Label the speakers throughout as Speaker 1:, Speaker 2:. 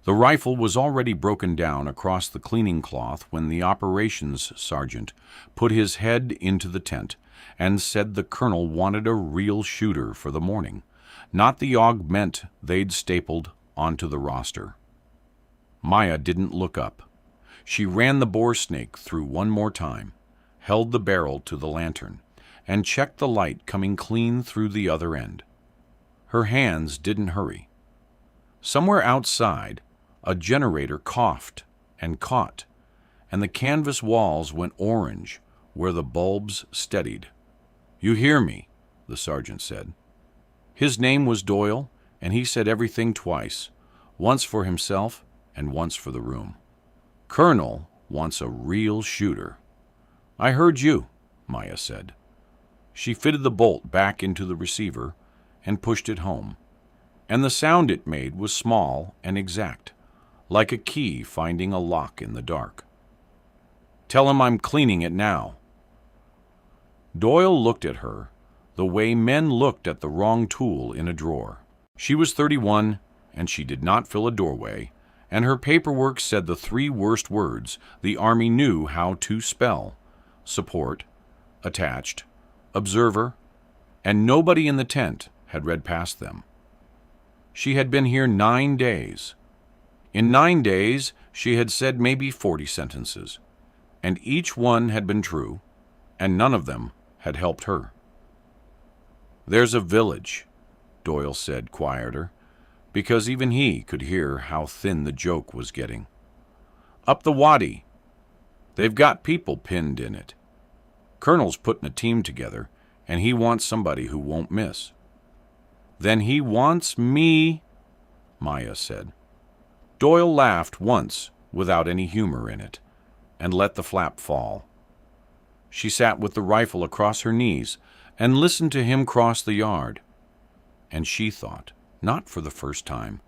Speaker 1: The rifle was already broken down across the cleaning cloth when the operations sergeant put his head into the tent and said the colonel wanted a real shooter for the morning, not the augment they'd stapled onto the roster. Maya didn't look up. She ran the bore snake through one more time, held the barrel to the lantern, and checked the light coming clean through the other end. Her hands didn't hurry. Somewhere outside, a generator coughed and caught, and the canvas walls went orange where the bulbs steadied. "You hear me," the sergeant said. His name was Doyle, and he said everything twice, once for himself and once for the room. "Colonel wants a real shooter." "I heard you," Maya said. She fitted the bolt back into the receiver and pushed it home, and the sound it made was small and exact, like a key finding a lock in the dark. "Tell him I'm cleaning it now." Doyle looked at her the way men looked at the wrong tool in a drawer. She was 31, and she did not fill a doorway, and her paperwork said the 3 worst words the Army knew how to spell: support, attached, observer, and nobody in the tent had read past them. She had been here 9 days. In 9 days, she had said maybe 40 sentences, and each one had been true, and none of them had helped her. "There's a village," Doyle said quieter, because even he could hear how thin the joke was getting. "Up the wadi. They've got people pinned in it. Colonel's putting a team together, and he wants somebody who won't miss." "Then he wants me," Maya said. Doyle laughed once without any humor in it, and let the flap fall. She sat with the rifle across her knees and listened to him cross the yard. And she thought, not for the first time,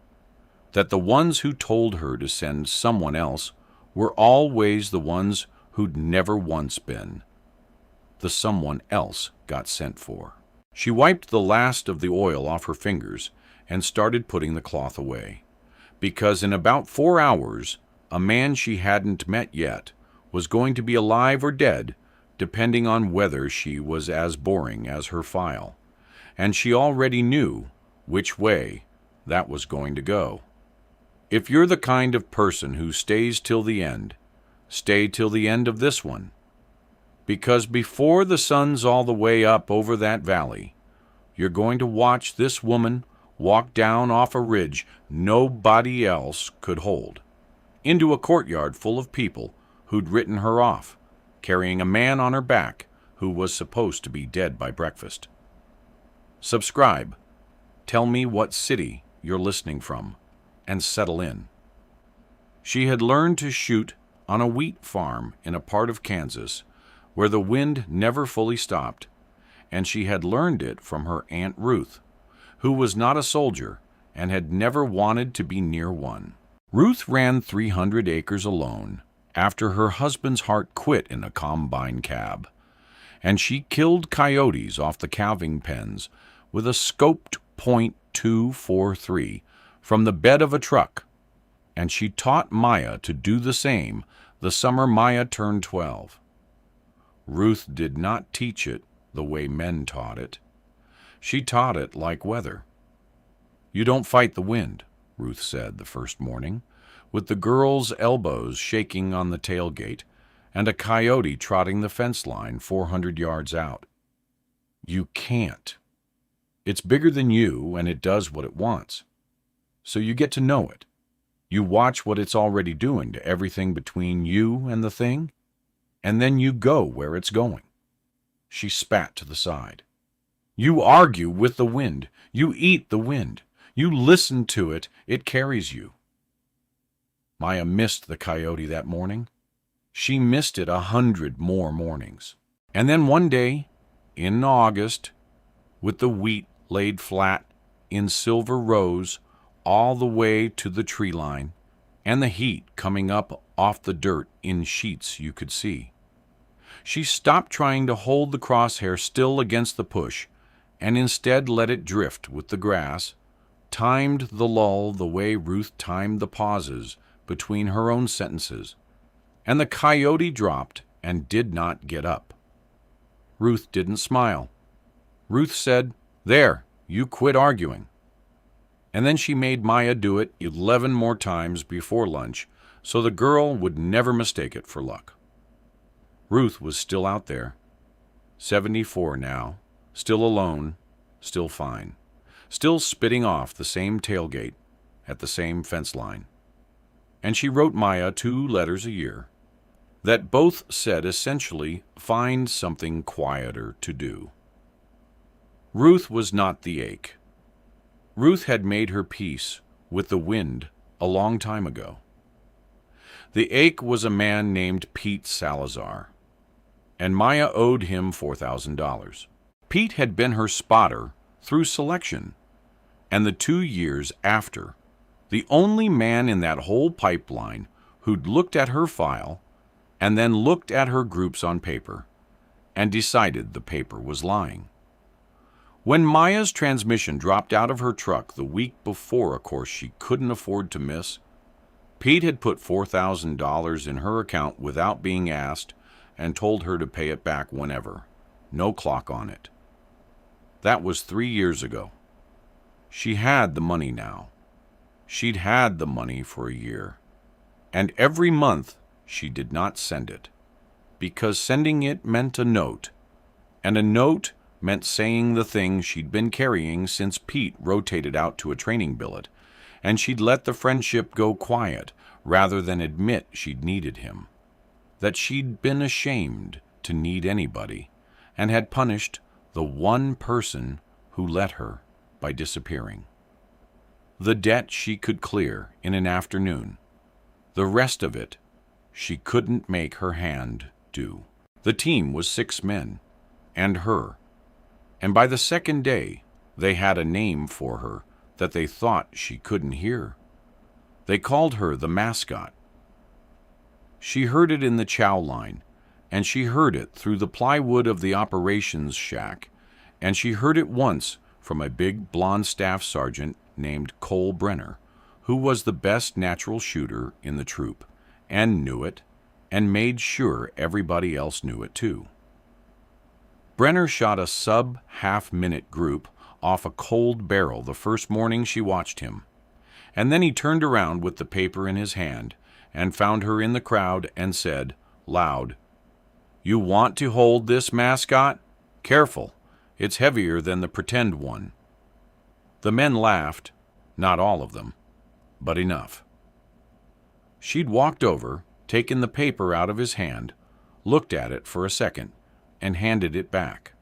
Speaker 1: that the ones who told her to send someone else were always the ones who'd never once been. The someone else got sent for. She wiped the last of the oil off her fingers and started putting the cloth away, because in about 4 hours, a man she hadn't met yet was going to be alive or dead, depending on whether she was as boring as her file, and she already knew which way that was going to go. If you're the kind of person who stays till the end, stay till the end of this one, because before the sun's all the way up over that valley, you're going to watch this woman walk down off a ridge nobody else could hold, into a courtyard full of people who'd written her off, carrying a man on her back who was supposed to be dead by breakfast. Subscribe, tell me what city you're listening from, and settle in. She had learned to shoot on a wheat farm in a part of Kansas where the wind never fully stopped, and she had learned it from her Aunt Ruth, who was not a soldier and had never wanted to be near one. Ruth ran 300 acres alone after her husband's heart quit in a combine cab, and she killed coyotes off the calving pens with a scoped .243 from the bed of a truck, and she taught Maya to do the same the summer Maya turned 12. Ruth did not teach it the way men taught it. She taught it like weather. "You don't fight the wind," Ruth said the first morning, with the girl's elbows shaking on the tailgate and a coyote trotting the fence line 400 yards out. "You can't. It's bigger than you, and it does what it wants. So you get to know it. You watch what it's already doing to everything between you and the thing, and then you go where it's going." She spat to the side. "You argue with the wind. You eat the wind. You listen to it. It carries you." Maya missed the coyote that morning. She missed it 100 more mornings. And then one day, in August, with the wheat laid flat in silver rows all the way to the tree line, and the heat coming up off the dirt in sheets you could see, she stopped trying to hold the crosshair still against the push, and instead let it drift with the grass, timed the lull the way Ruth timed the pauses between her own sentences, and the coyote dropped and did not get up. Ruth didn't smile. Ruth said, "There, you quit arguing." And then she made Maya do it 11 more times before lunch, so the girl would never mistake it for luck. Ruth was still out there, 74 now, still alone, still fine, still spitting off the same tailgate at the same fence line. And she wrote Maya 2 letters a year that both said essentially, find something quieter to do. Ruth was not the ache. Ruth had made her peace with the wind a long time ago. The ache was a man named Pete Salazar, and Maya owed him $4,000. Pete had been her spotter through selection, and the 2 years after, the only man in that whole pipeline who'd looked at her file and then looked at her groups on paper and decided the paper was lying. When Maya's transmission dropped out of her truck the week before a course she couldn't afford to miss, Pete had put $4,000 in her account without being asked and told her to pay it back whenever. No clock on it. That was 3 years ago. She had the money now. She'd had the money for a year. And every month she did not send it, because sending it meant a note, and a note meant saying the thing she'd been carrying since Pete rotated out to a training billet, and she'd let the friendship go quiet rather than admit she'd needed him, that she'd been ashamed to need anybody, and had punished the one person who let her by disappearing. The debt she could clear in an afternoon. The rest of it she couldn't make her hand do. The team was 6 men, and her, and by the second day they had a name for her that they thought she couldn't hear. They called her the mascot. She heard it in the chow line, and she heard it through the plywood of the operations shack, and she heard it once from a big blonde staff sergeant named Cole Brenner, who was the best natural shooter in the troop, and knew it, and made sure everybody else knew it too. Brenner shot a sub-half-minute group off a cold barrel the first morning she watched him, and then he turned around with the paper in his hand and found her in the crowd and said, loud, "You want to hold this mascot? Careful, it's heavier than the pretend one." The men laughed, not all of them, but enough. She'd walked over, taken the paper out of his hand, looked at it for a second, and handed it back.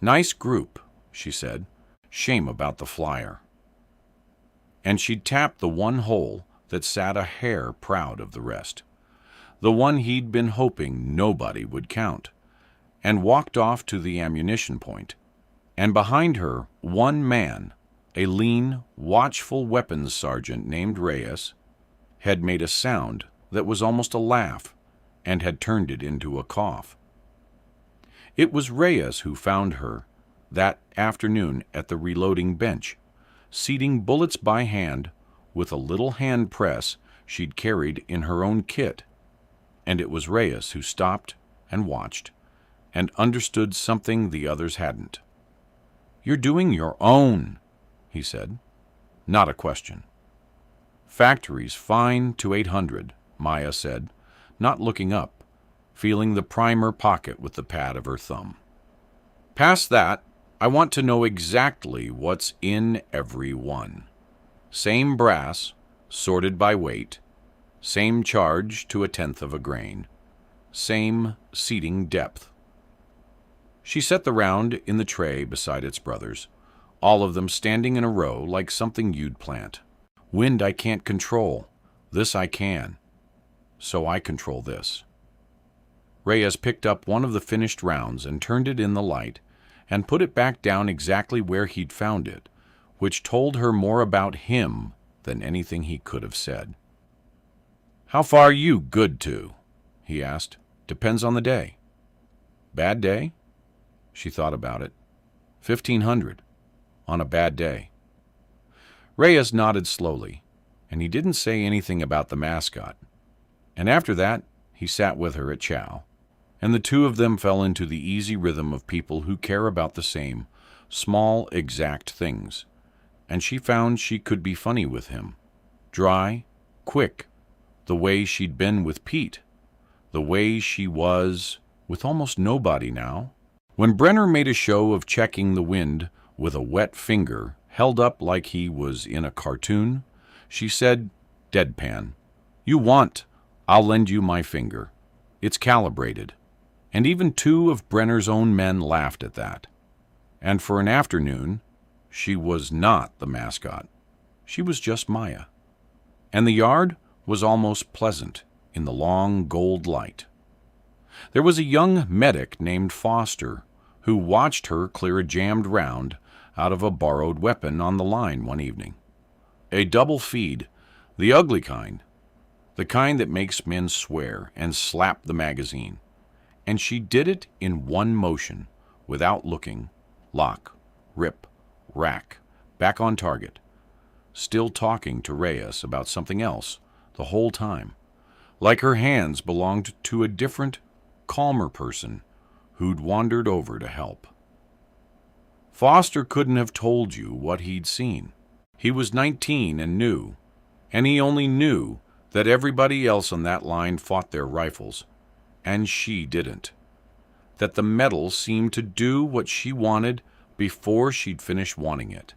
Speaker 1: "Nice group," she said. "Shame about the flyer." And she'd tapped the one hole that sat a hair proud of the rest, the one he'd been hoping nobody would count, and walked off to the ammunition point. And behind her, one man, a lean, watchful weapons sergeant named Reyes, had made a sound that was almost a laugh and had turned it into a cough. It was Reyes who found her that afternoon at the reloading bench, seating bullets by hand with a little hand press she'd carried in her own kit, and it was Reyes who stopped and watched and understood something the others hadn't. "You're doing your own," he said. Not a question. "Factory's fine to 800, Maya said, not looking up, feeling the primer pocket with the pad of her thumb. "Past that, I want to know exactly what's in every one. Same brass, sorted by weight, same charge to 1/10 of a grain, same seating depth." She set the round in the tray beside its brothers, all of them standing in a row like something you'd plant. "Wind I can't control. This I can. So I control this." Reyes picked up one of the finished rounds and turned it in the light and put it back down exactly where he'd found it, which told her more about him than anything he could have said. "How far you good to?" he asked. "Depends on the day." "Bad day?" She thought about it. 1,500 on a bad day. Reyes nodded slowly, and he didn't say anything about the mascot. And after that, he sat with her at chow, and the two of them fell into the easy rhythm of people who care about the same, small, exact things. And she found she could be funny with him. Dry, quick, the way she'd been with Pete, the way she was with almost nobody now. When Brenner made a show of checking the wind with a wet finger held up like he was in a cartoon, she said, deadpan, "You want, I'll lend you my finger. It's calibrated." And even two of Brenner's own men laughed at that. And for an afternoon, she was not the mascot. She was just Maya. And the yard was almost pleasant in the long gold light. There was a young medic named Foster who watched her clear a jammed round out of a borrowed weapon on the line one evening. A double feed, the ugly kind, the kind that makes men swear and slap the magazine. And she did it in one motion, without looking. Lock, rip, rack, back on target, still talking to Reyes about something else the whole time, like her hands belonged to a different, calmer person who'd wandered over to help. Foster couldn't have told you what he'd seen. He was 19 and new, and he only knew that everybody else on that line fought their rifles, and she didn't. That the metal seemed to do what she wanted before she'd finished wanting it,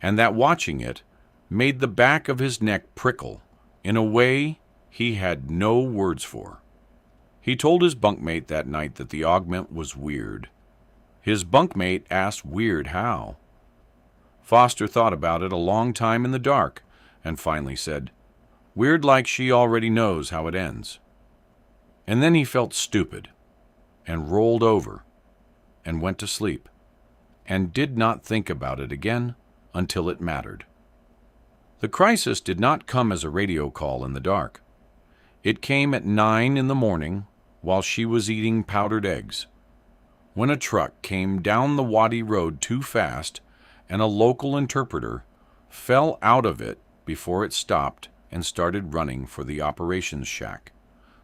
Speaker 1: and that watching it made the back of his neck prickle in a way he had no words for. He told his bunkmate that night that the augment was weird. His bunkmate asked weird how. Foster thought about it a long time in the dark and finally said, weird like she already knows how it ends. And then he felt stupid and rolled over and went to sleep and did not think about it again until it mattered. The crisis did not come as a radio call in the dark. It came at 9 in the morning while she was eating powdered eggs, when a truck came down the Wadi Road too fast and a local interpreter fell out of it before it stopped and started running for the operations shack,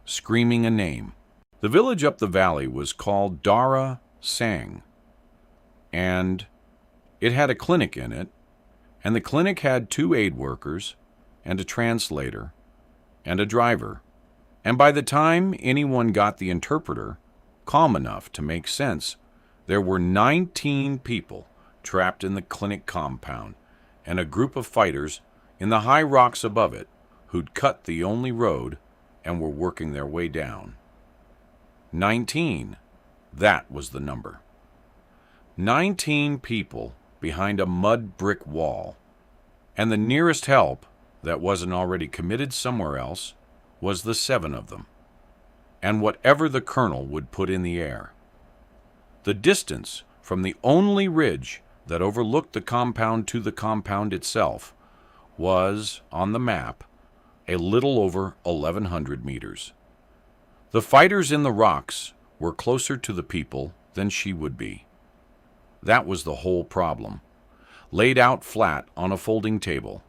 Speaker 1: screaming a name. The village up the valley was called Dara Sang, and it had a clinic in it, and the clinic had 2 aid workers and a translator and a driver, and by the time anyone got the interpreter calm enough to make sense, there were 19 people trapped in the clinic compound and a group of fighters in the high rocks above it who'd cut the only road and were working their way down. 19, that was the number. 19 people behind a mud brick wall, and the nearest help that wasn't already committed somewhere else was the 7 of them, and whatever the colonel would put in the air. The distance from the only ridge that overlooked the compound to the compound itself was, on the map, a little over 1,100 meters. The fighters in the rocks were closer to the people than she would be. That was the whole problem, laid out flat on a folding table,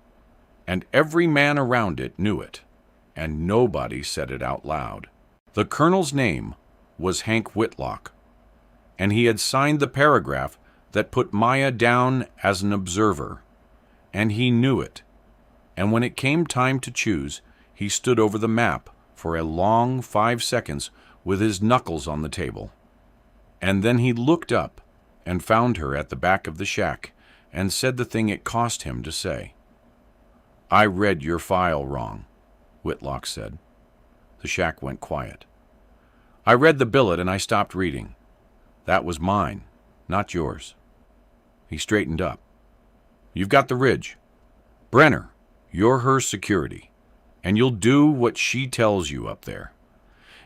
Speaker 1: and every man around it knew it, and nobody said it out loud. The colonel's name was Hank Whitlock, and he had signed the paragraph that put Maya down as an observer, and he knew it. And when it came time to choose, he stood over the map for a long 5 seconds with his knuckles on the table. And then he looked up and found her at the back of the shack and said the thing it cost him to say. "I read your file wrong," Whitlock said. The shack went quiet. "I read the billet and I stopped reading. That was mine, not yours." He straightened up. "You've got the ridge. Brenner, you're her security, and you'll do what she tells you up there.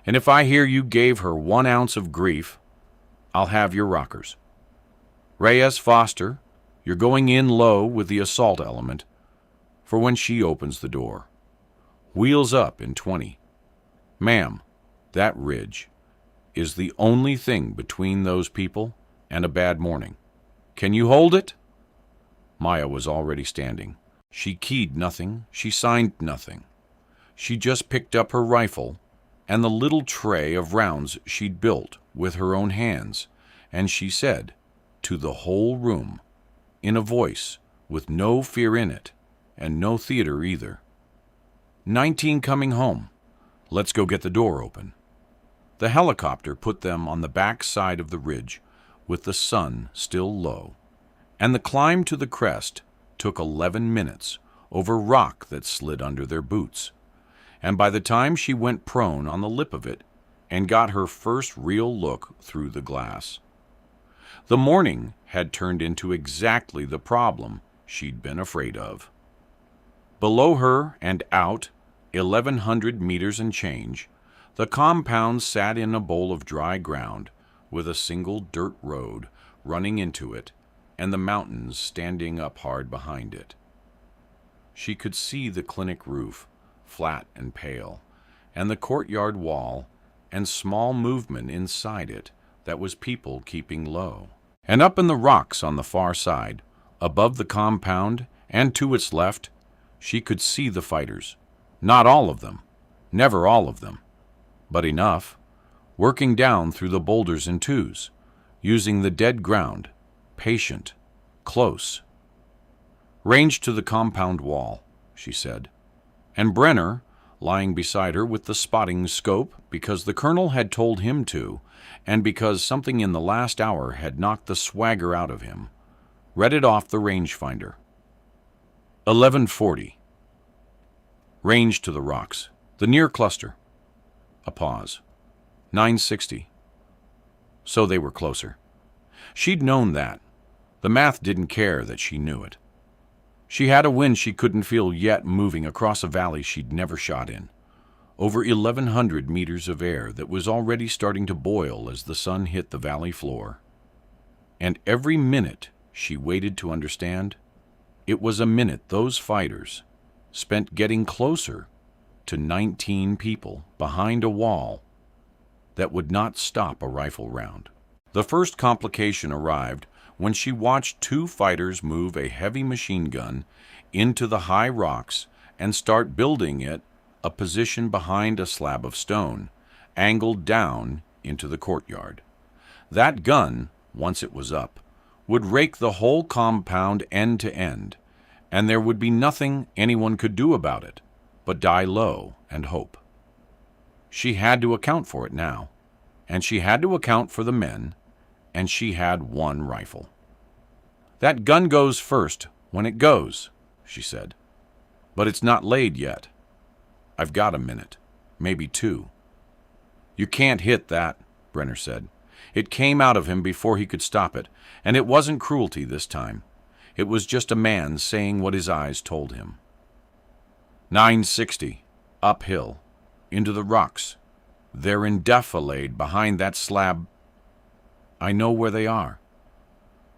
Speaker 1: And if I hear you gave her 1 ounce of grief, I'll have your rockers. Reyes, Foster, you're going in low with the assault element for when she opens the door. Wheels up in 20. Ma'am, that ridge is the only thing between those people and a bad morning. Can you hold it?" Maya was already standing. She keyed nothing, she signed nothing. She just picked up her rifle and the little tray of rounds she'd built with her own hands, and she said, to the whole room, in a voice with no fear in it, and no theater either, 19 coming home. Let's go get the door open. The helicopter put them on the back side of the ridge, with the sun still low, and the climb to the crest took 11 minutes over rock that slid under their boots, and by the time she went prone on the lip of it and got her first real look through the glass, the morning had turned into exactly the problem she'd been afraid of. Below her and out, 1,100 meters and change, the compound sat in a bowl of dry ground with a single dirt road running into it and the mountains standing up hard behind it. She could see the clinic roof, flat and pale, and the courtyard wall and small movement inside it that was people keeping low. And up in the rocks on the far side, above the compound and to its left, she could see the fighters. Not all of them, never all of them, but enough, working down through the boulders in twos, using the dead ground, patient, close. Ranged to the compound wall, she said, and Brenner, lying beside her with the spotting scope because the colonel had told him to, and because something in the last hour had knocked the swagger out of him, read it off the rangefinder. 1140. Range to the rocks, the near cluster. A pause. 960. So they were closer. She'd known that. The math didn't care that she knew it. She had a wind she couldn't feel yet moving across a valley she'd never shot in, over 1,100 meters of air that was already starting to boil as the sun hit the valley floor. And every minute she waited to understand, it was a minute those fighters spent getting closer to 19 people behind a wall that would not stop a rifle round. The first complication arrived when she watched two fighters move a heavy machine gun into the high rocks and start building it a position behind a slab of stone, angled down into the courtyard. That gun, once it was up, would rake the whole compound end to end, and there would be nothing anyone could do about it but die low and hope. She had to account for it now, and she had to account for the men, and she had one rifle. That gun goes first when it goes, she said, but it's not laid yet. I've got a minute, maybe two. You can't hit that, Brenner said. It came out of him before he could stop it, and it wasn't cruelty this time. It was just a man saying what his eyes told him. 960, uphill, into the rocks. They're in defilade behind that slab. I know where they are.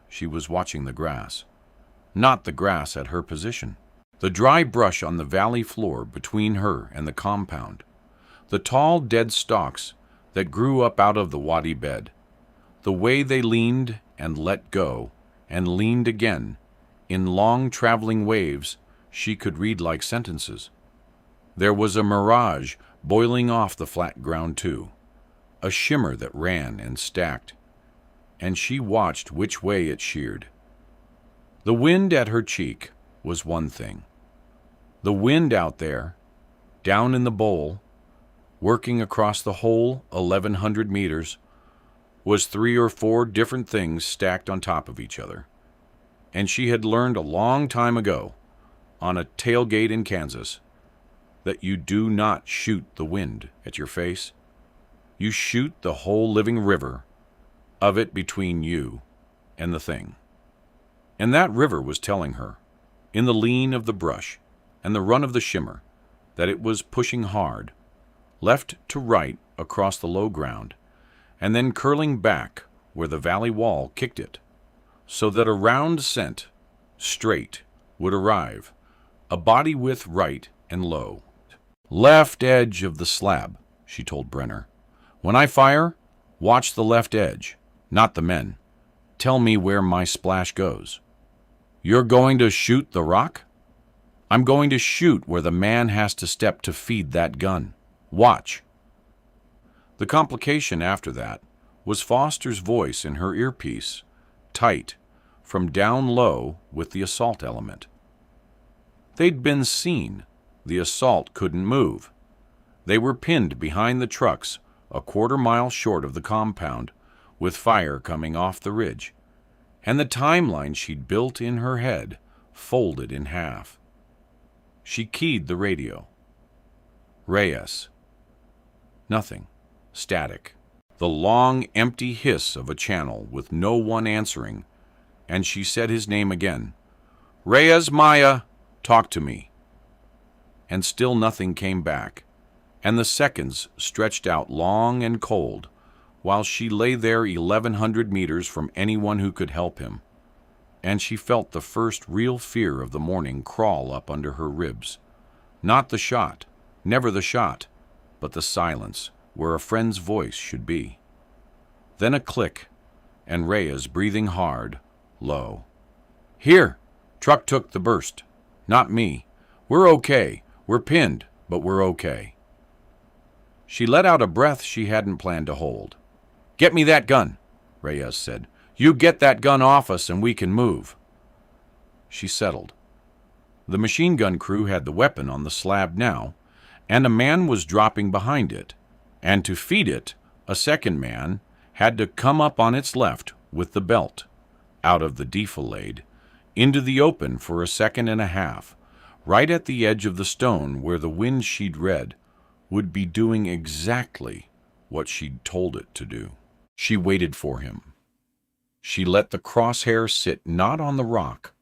Speaker 1: She was watching the grass. Not the grass at her position. The dry brush on the valley floor between her and the compound. The tall dead stalks that grew up out of the wadi bed. The way they leaned and let go and leaned again in long traveling waves she could read like sentences. There was a mirage boiling off the flat ground too, a shimmer that ran and stacked, and she watched which way it sheared. The wind at her cheek was one thing. The wind out there, down in the bowl, working across the whole 1,100 meters, was 3 or 4 different things stacked on top of each other. And she had learned a long time ago, on a tailgate in Kansas, that you do not shoot the wind at your face. You shoot the whole living river of it between you and the thing. And that river was telling her, in the lean of the brush and the run of the shimmer, that it was pushing hard, left to right across the low ground, and then curling back where the valley wall kicked it, so that a round scent, straight, would arrive, a body width right and low. Left edge of the slab, she told Brenner. When I fire, watch the left edge, not the men. Tell me where my splash goes. You're going to shoot the rock? I'm going to shoot where the man has to step to feed that gun. Watch." The complication after that was Foster's voice in her earpiece, tight, from down low with the assault element. They'd been seen. The assault couldn't move. They were pinned behind the trucks a quarter-mile short of the compound, with fire coming off the ridge, and the timeline she'd built in her head folded in half. She keyed the radio. Reyes. Nothing. Static. The long, empty hiss of a channel with no one answering, and she said his name again. "Reyes, Maya, talk to me." And still nothing came back, and the seconds stretched out long and cold, while she lay there 1,100 meters from anyone who could help him, and she felt the first real fear of the morning crawl up under her ribs. Not the shot, never the shot, but the silence where a friend's voice should be. Then a click, and Reyes breathing hard, low. "Here! Truck took the burst. Not me. We're okay. We're pinned, but we're okay." She let out a breath she hadn't planned to hold. "Get me that gun," Reyes said. "You get that gun off us and we can move." She settled. The machine gun crew had the weapon on the slab now, and a man was dropping behind it, and to feed it, a second man had to come up on its left with the belt, out of the defilade, into the open for a second and a half, right at the edge of the stone where the wind she'd read would be doing exactly what she'd told it to do. She waited for him. She let the crosshair sit not on the rock,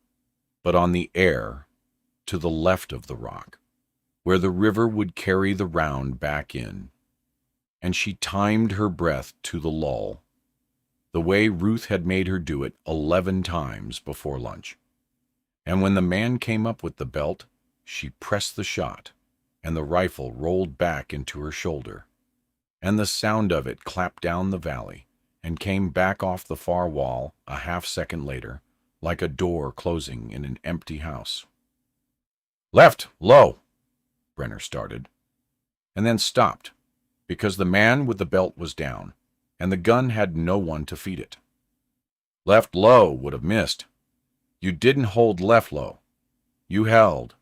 Speaker 1: but on the air to the left of the rock, where the river would carry the round back in. And she timed her breath to the lull, the way Ruth had made her do it 11 times before lunch. And when the man came up with the belt, she pressed the shot, and the rifle rolled back into her shoulder, and the sound of it clapped down the valley and came back off the far wall a half-second later, like a door closing in an empty house. "Left, low," Brenner started, and then stopped, because the man with the belt was down, and the gun had no one to feed it. "Left low would have missed. You didn't hold left low. You held."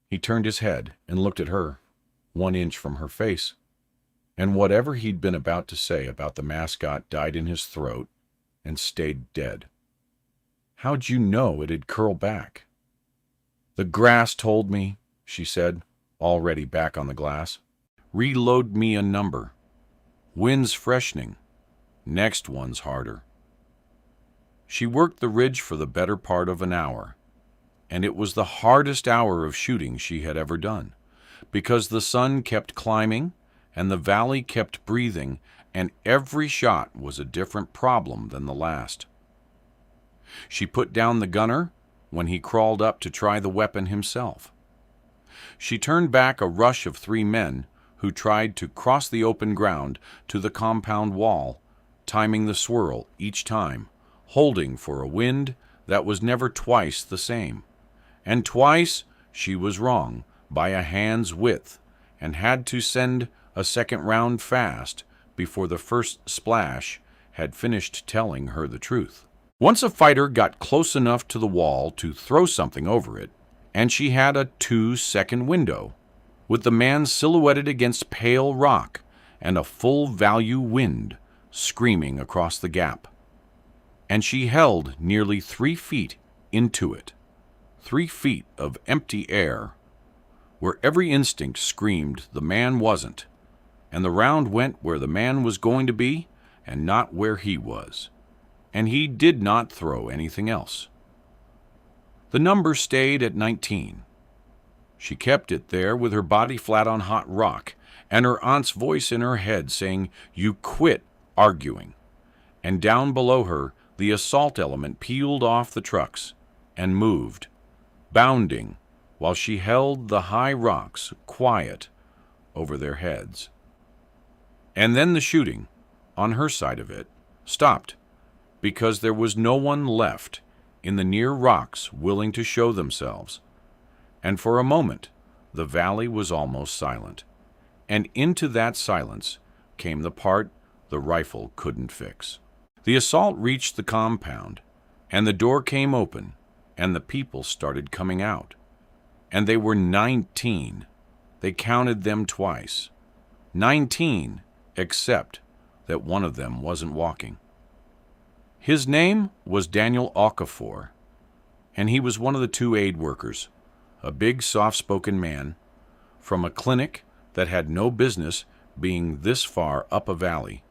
Speaker 1: He turned his head and looked at her, 1 inch from her face, and whatever he'd been about to say about the mascot died in his throat and stayed dead. "How'd you know it'd curl back?" "The grass told me," she said, already back on the glass. "Reload me a number. Wind's freshening. Next one's harder." She worked the ridge for the better part of an hour, and it was the hardest hour of shooting she had ever done, because the sun kept climbing and the valley kept breathing, and every shot was a different problem than the last. She put down the gunner when he crawled up to try the weapon himself. She turned back a rush of 3 men who tried to cross the open ground to the compound wall, timing the swirl each time, holding for a wind that was never twice the same. And twice she was wrong by a hand's width and had to send a second round fast before the first splash had finished telling her the truth. Once a fighter got close enough to the wall to throw something over it, and she had a 2-second window, with the man silhouetted against pale rock and a full-value wind screaming across the gap. And she held nearly 3 feet into it, 3 feet of empty air, where every instinct screamed the man wasn't, and the round went where the man was going to be and not where he was, and he did not throw anything else. The number stayed at 19. She kept it there with her body flat on hot rock and her aunt's voice in her head saying, "You quit arguing." And down below her, the assault element peeled off the trucks and moved, bounding, while she held the high rocks quiet over their heads. And then the shooting, on her side of it, stopped, because there was no one left in the near rocks willing to show themselves, And for a moment, the valley was almost silent. And into that silence came the part the rifle couldn't fix. The assault reached the compound, and the door came open, and the people started coming out. And they were 19. They counted them twice. 19, except that one of them wasn't walking. His name was Daniel Okafor, and he was one of the 2 aid workers, a big, soft-spoken man from a clinic that had no business being this far up a valley,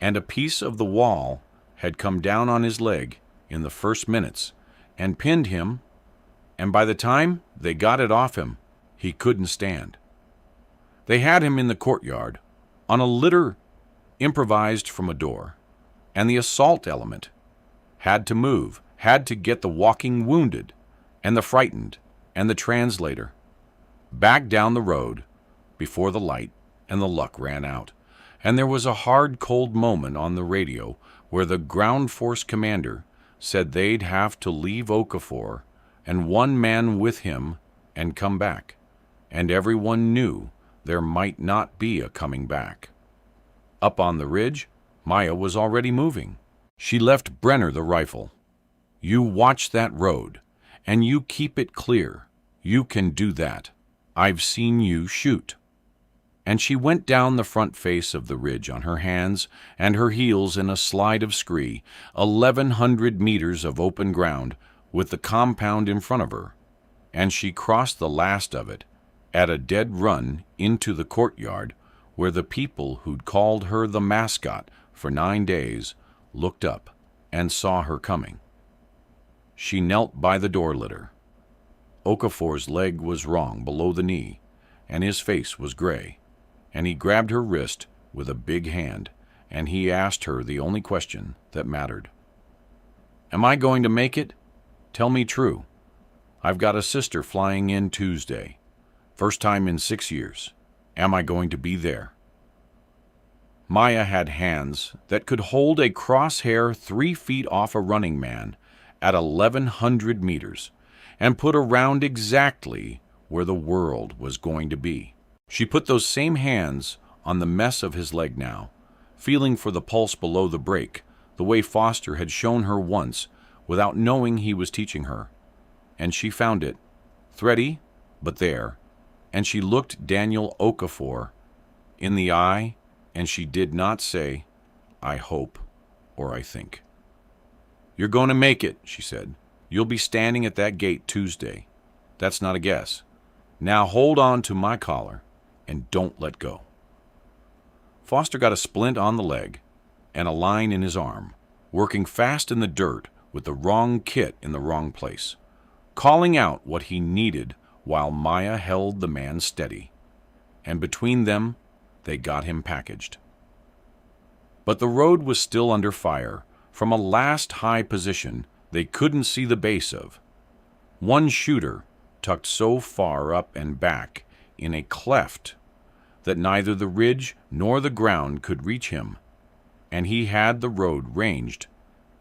Speaker 1: and a piece of the wall had come down on his leg in the first minutes and pinned him, and by the time they got it off him, he couldn't stand. They had him in the courtyard, on a litter improvised from a door, and the assault element had to move, had to get the walking wounded, and the frightened, and the translator back down the road before the light and the luck ran out. And there was a hard, cold moment on the radio where the ground force commander said they'd have to leave Okafor and one man with him and come back. And everyone knew there might not be a coming back. Up on the ridge, Maya was already moving. She left Brenner the rifle. "You watch that road, and you keep it clear. You can do that. I've seen you shoot." And she went down the front face of the ridge on her hands and her heels in a slide of scree, 1,100 meters of open ground with the compound in front of her, and she crossed the last of it at a dead run into the courtyard where the people who'd called her the mascot for 9 days looked up and saw her coming. She knelt by the door litter. Okafor's leg was wrong below the knee, and his face was gray, and he grabbed her wrist with a big hand, and he asked her the only question that mattered. "Am I going to make it? Tell me true. I've got a sister flying in Tuesday. First time in 6 years. Am I going to be there?" Maya had hands that could hold a crosshair 3 feet off a running man at 1,100 meters and put a round exactly where the world was going to be. She put those same hands on the mess of his leg now, feeling for the pulse below the break, the way Foster had shown her once without knowing he was teaching her. And she found it, thready, but there, and she looked Daniel Okafor in the eye, and she did not say, "I hope," or "I think." "You're going to make it," she said. "You'll be standing at that gate Tuesday. That's not a guess. Now hold on to my collar and don't let go." Foster got a splint on the leg and a line in his arm, working fast in the dirt with the wrong kit in the wrong place, calling out what he needed while Maya held the man steady. And between them, they got him packaged. But the road was still under fire from a last high position they couldn't see the base of. One shooter tucked so far up and back in a cleft that neither the ridge nor the ground could reach him, and he had the road ranged,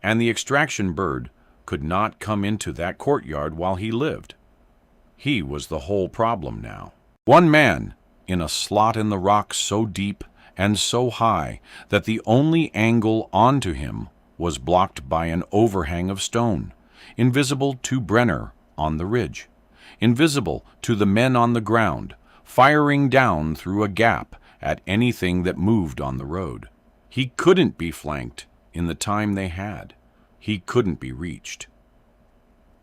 Speaker 1: and the extraction bird could not come into that courtyard while he lived. He was the whole problem now. One man in a slot in the rock so deep and so high that the only angle onto him was blocked by an overhang of stone, invisible to Brenner on the ridge, invisible to the men on the ground, firing down through a gap at anything that moved on the road. He couldn't be flanked in the time they had. He couldn't be reached.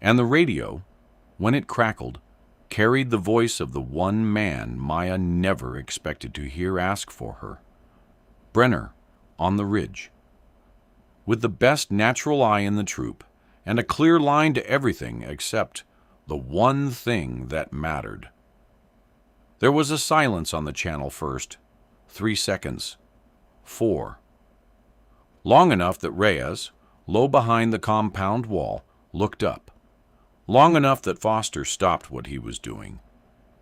Speaker 1: And the radio, when it crackled, carried the voice of the one man Maya never expected to hear ask for her. Brenner, on the ridge, with the best natural eye in the troop, and a clear line to everything except the one thing that mattered. There was a silence on the channel first. 3 seconds. 4. Long enough that Reyes, low behind the compound wall, looked up. Long enough that Foster stopped what he was doing.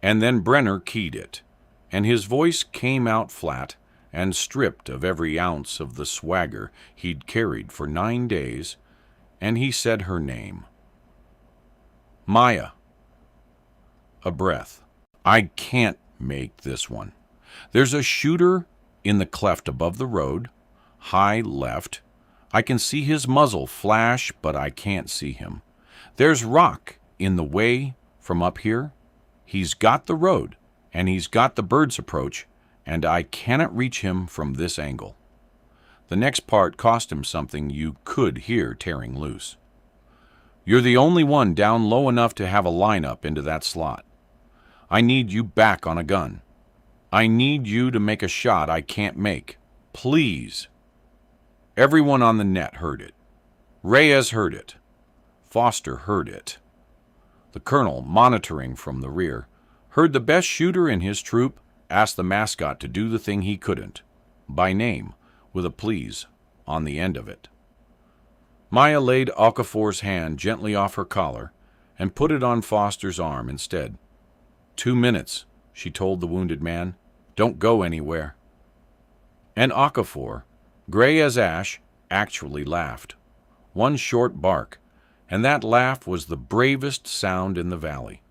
Speaker 1: And then Brenner keyed it, and his voice came out flat and stripped of every ounce of the swagger he'd carried for 9 days, and he said her name. Maya. a breath. I can't make this one. There's a shooter in the cleft above the road, high left. I can see his muzzle flash, but I can't see him. There's rock in the way from up here. He's got the road, and he's got the bird's approach, and I cannot reach him from this angle. The next part cost him something you could hear tearing loose. You're the only one down low enough to have a lineup into that slot. I need you back on a gun. I need you to make a shot I can't make. Please. Everyone on the net heard it. Reyes heard it. Foster heard it. The colonel, monitoring from the rear, heard the best shooter in his troop ask the mascot to do the thing he couldn't, by name, with a please on the end of it. Maya laid Okafor's hand gently off her collar and put it on Foster's arm instead. 2 minutes, she told the wounded man. Don't go anywhere. And Okafor, gray as ash, actually laughed. One short bark, and that laugh was the bravest sound in the valley.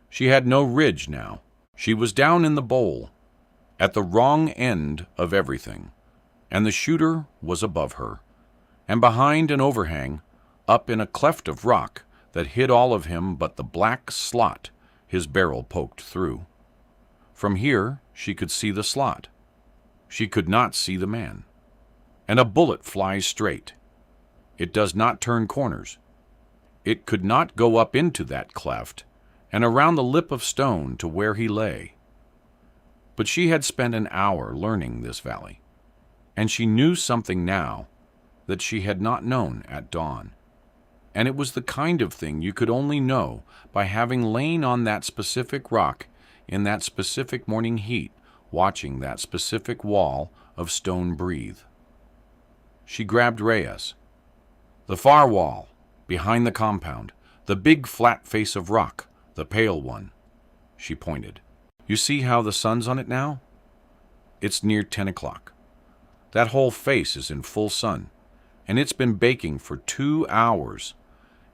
Speaker 1: She had no ridge now. She was down in the bowl, at the wrong end of everything, and the shooter was above her, and behind an overhang, up in a cleft of rock that hid all of him but the black slot his barrel poked through. From here she could see the slot. She could not see the man. And a bullet flies straight. It does not turn corners. It could not go up into that cleft and around the lip of stone to where he lay. But she had spent an hour learning this valley, and she knew something now that she had not known at dawn. And it was the kind of thing you could only know by having lain on that specific rock in that specific morning heat, watching that specific wall of stone breathe. She grabbed Reyes. The far wall, behind the compound, the big flat face of rock, the pale one. She pointed. You see how the sun's on it now? It's near 10 o'clock. That whole face is in full sun, and it's been baking for 2 hours,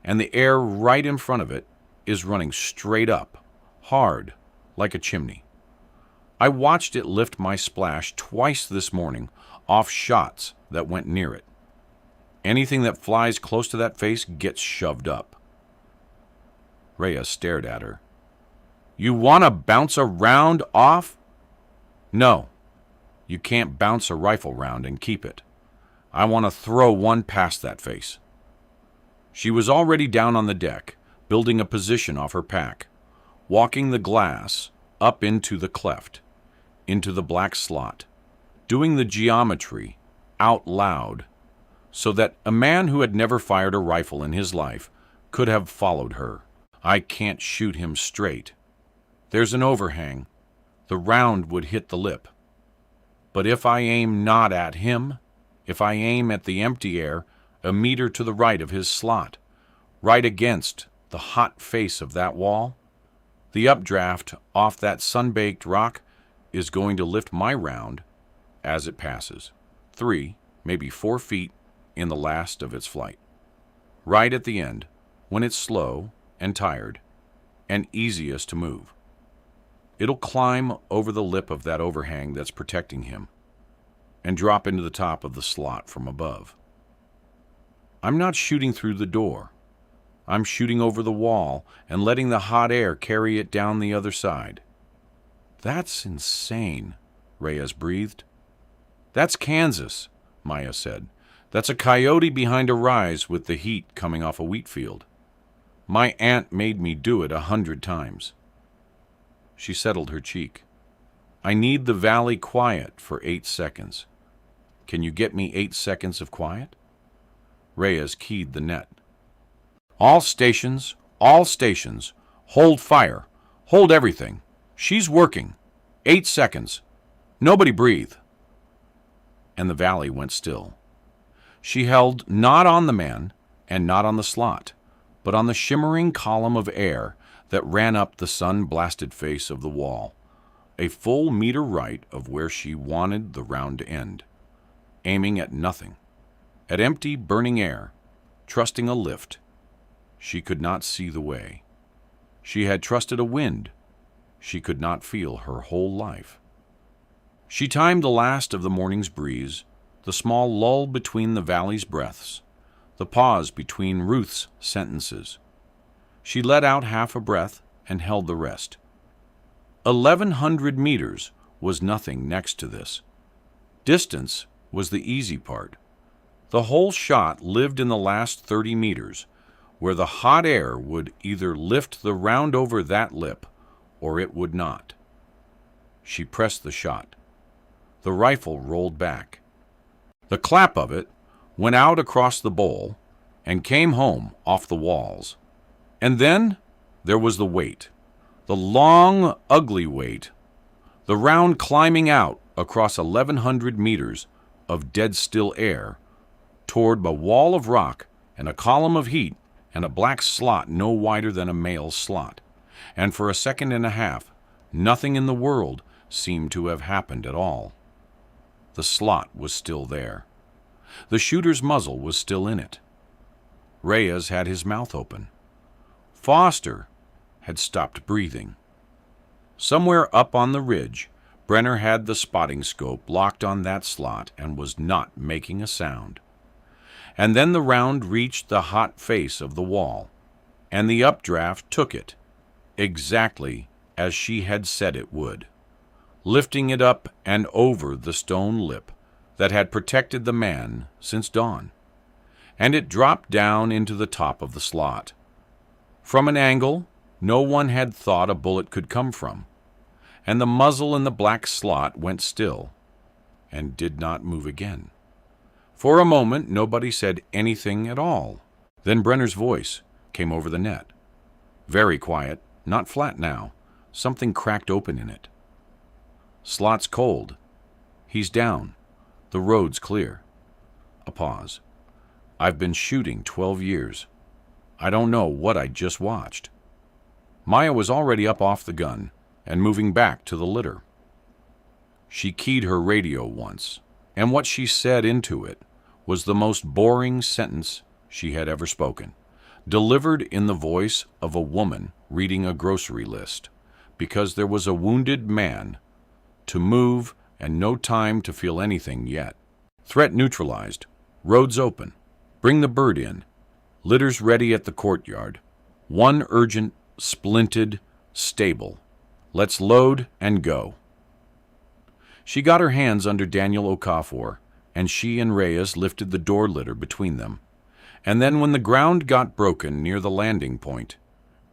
Speaker 1: and the air right in front of it is running straight up, hard, like a chimney. I watched it lift my splash twice this morning off shots that went near it. Anything that flies close to that face gets shoved up. Reyes stared at her. You want to bounce a round off? No, you can't bounce a rifle round and keep it. I want to throw one past that face. She was already down on the deck, building a position off her pack, walking the glass up into the cleft, into the black slot, doing the geometry out loud so that a man who had never fired a rifle in his life could have followed her. I can't shoot him straight. There's an overhang. The round would hit the lip. But if I aim not at him, if I aim at the empty air a meter to the right of his slot, right against the hot face of that wall, the updraft off that sun-baked rock is going to lift my round as it passes, 3, maybe 4 feet in the last of its flight. Right at the end, when it's slow and tired and easiest to move. It'll climb over the lip of that overhang that's protecting him and drop into the top of the slot from above. I'm not shooting through the door. I'm shooting over the wall and letting the hot air carry it down the other side. That's insane, Reyes breathed. That's Kansas, Maya said. That's a coyote behind a rise with the heat coming off a wheat field. My aunt made me do it 100 times. She settled her cheek. I need the valley quiet for 8 seconds. Can you get me 8 seconds of quiet? Reyes keyed the net. All stations, hold fire, hold everything. She's working. 8 seconds. Nobody breathe. And the valley went still. She held not on the man and not on the slot, but on the shimmering column of air that ran up the sun-blasted face of the wall, a full meter right of where she wanted the round to end, aiming at nothing, at empty, burning air, trusting a lift. She could not see the way. She had trusted a wind she could not feel her whole life. She timed the last of the morning's breeze, the small lull between the valley's breaths, the pause between Ruth's sentences. She let out half a breath and held the rest. 1,100 meters was nothing next to this. Distance was the easy part. The whole shot lived in the last 30 meters, where the hot air would either lift the round over that lip or it would not. She pressed the shot. The rifle rolled back. The clap of it went out across the bowl and came home off the walls. And then there was the wait, the long, ugly wait, the round climbing out across 1,100 meters of dead-still air toward a wall of rock and a column of heat and a black slot no wider than a male's slot. And for a second and a half, nothing in the world seemed to have happened at all. The slot was still there. The shooter's muzzle was still in it. Reyes had his mouth open. Foster had stopped breathing. Somewhere up on the ridge, Brenner had the spotting scope locked on that slot and was not making a sound. And then the round reached the hot face of the wall, and the updraft took it, exactly as she had said it would, lifting it up and over the stone lip that had protected the man since dawn, and it dropped down into the top of the slot. From an angle no one had thought a bullet could come from, and the muzzle in the black slot went still and did not move again. For a moment nobody said anything at all. Then Brenner's voice came over the net. Very quiet, not flat now. Something cracked open in it. Slot's cold. He's down. The road's clear. A pause. I've been shooting 12 years. I don't know what I just watched. Maya was already up off the gun and moving back to the litter. She keyed her radio once, and what she said into it was the most boring sentence she had ever spoken, delivered in the voice of a woman reading a grocery list, because there was a wounded man to move and no time to feel anything yet. Threat neutralized. Roads open. Bring the bird in. Litters ready at the courtyard. One urgent, splinted, stable. Let's load and go. She got her hands under Daniel Okafor, and she and Reyes lifted the door litter between them. And then when the ground got broken near the landing point,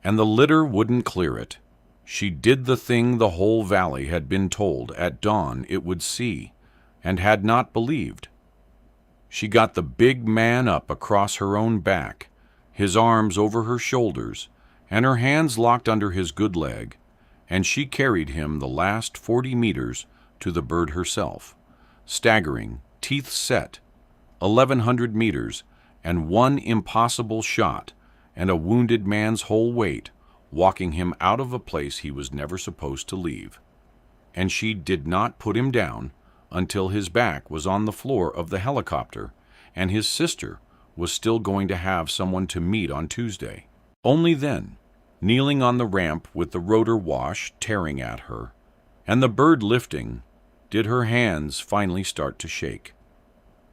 Speaker 1: and the litter wouldn't clear it, she did the thing the whole valley had been told at dawn it would see, and had not believed. She got the big man up across her own back, his arms over her shoulders, and her hands locked under his good leg, and she carried him the last 40 meters to the bird herself, staggering, teeth set, 1,100 meters, and one impossible shot, and a wounded man's whole weight, walking him out of a place he was never supposed to leave. And she did not put him down until his back was on the floor of the helicopter, and his sister was still going to have someone to meet on Tuesday. Only then, kneeling on the ramp with the rotor wash tearing at her, and the bird lifting, did her hands finally start to shake.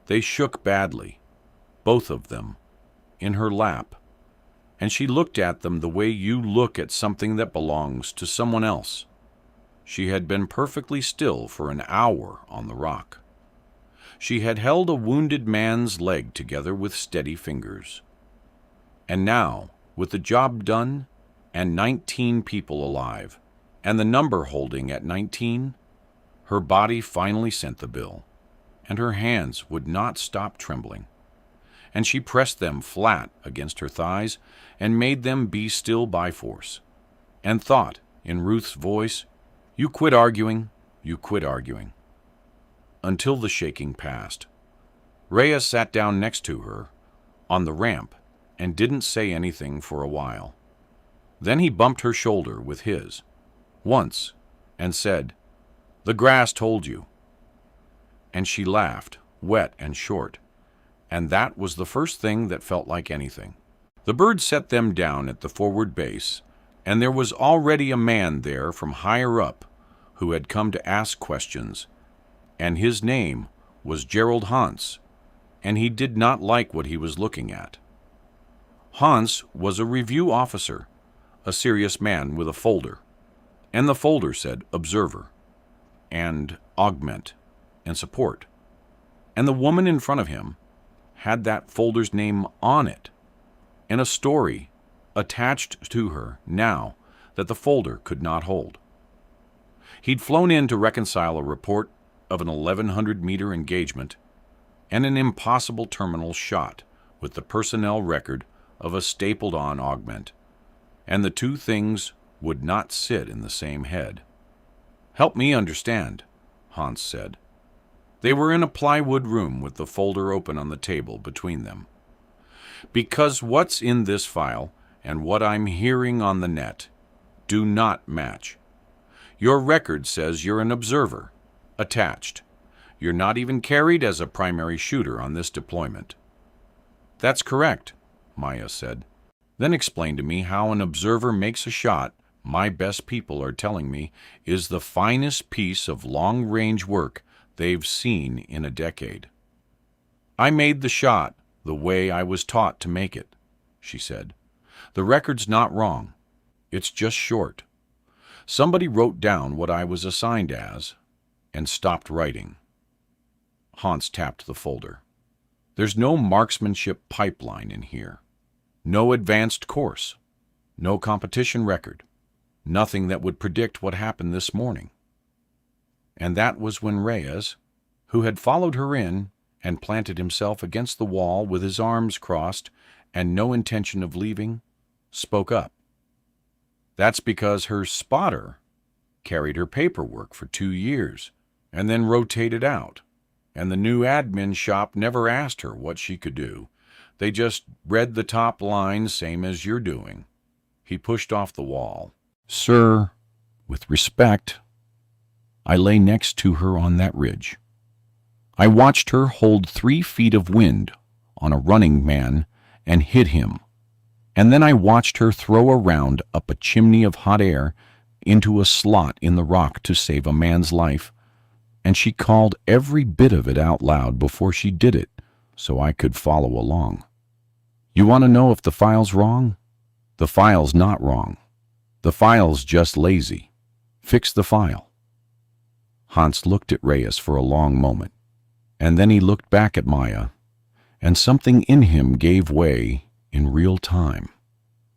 Speaker 1: They shook badly, both of them, in her lap, and she looked at them the way you look at something that belongs to someone else. She had been perfectly still for an hour on the rock. She had held a wounded man's leg together with steady fingers. And now, with the job done, and 19 people alive, and the number holding at 19, her body finally sent the bill, and her hands would not stop trembling. And she pressed them flat against her thighs and made them be still by force, and thought, in Ruth's voice, "You quit arguing, you quit arguing." Until the shaking passed. Reyes sat down next to her, on the ramp, and didn't say anything for a while. Then he bumped her shoulder with his, once, and said, "The grass told you." And she laughed, wet and short, and that was the first thing that felt like anything. The bird set them down at the forward base, and there was already a man there from higher up who had come to ask questions, and his name was Gerald Hans, and he did not like what he was looking at. Hans was a review officer, a serious man with a folder, and the folder said Observer, and Augment, and Support, and the woman in front of him had that folder's name on it, and a story attached to her now that the folder could not hold. He'd flown in to reconcile a report of an 1,100-meter engagement and an impossible terminal shot with the personnel record of a stapled-on augment, and the two things would not sit in the same head. "Help me understand," Hans said. They were in a plywood room with the folder open on the table between them. "Because what's in this file and what I'm hearing on the net do not match. Your record says you're an observer, attached. You're not even carried as a primary shooter on this deployment." "That's correct," Maya said. "Then explain to me how an observer makes a shot my best people are telling me is the finest piece of long-range work they've seen in a decade." "I made the shot the way I was taught to make it," she said. "The record's not wrong. It's just short. Somebody wrote down what I was assigned as and stopped writing." Hans tapped the folder. "There's no marksmanship pipeline in here. No advanced course. No competition record. Nothing that would predict what happened this morning." And that was when Reyes, who had followed her in and planted himself against the wall with his arms crossed and no intention of leaving, spoke up. "That's because her spotter carried her paperwork for 2 years and then rotated out, and the new admin shop never asked her what she could do. They just read the top line same as you're doing." He pushed off the wall. "Sir, with respect, I lay next to her on that ridge. I watched her hold 3 feet of wind on a running man and hit him, and then I watched her throw a round up a chimney of hot air into a slot in the rock to save a man's life, and she called every bit of it out loud before she did it so I could follow along. You want to know if the file's wrong? The file's not wrong. The file's just lazy. Fix the file." Hans looked at Reyes for a long moment, and then he looked back at Maya, and something in him gave way in real time,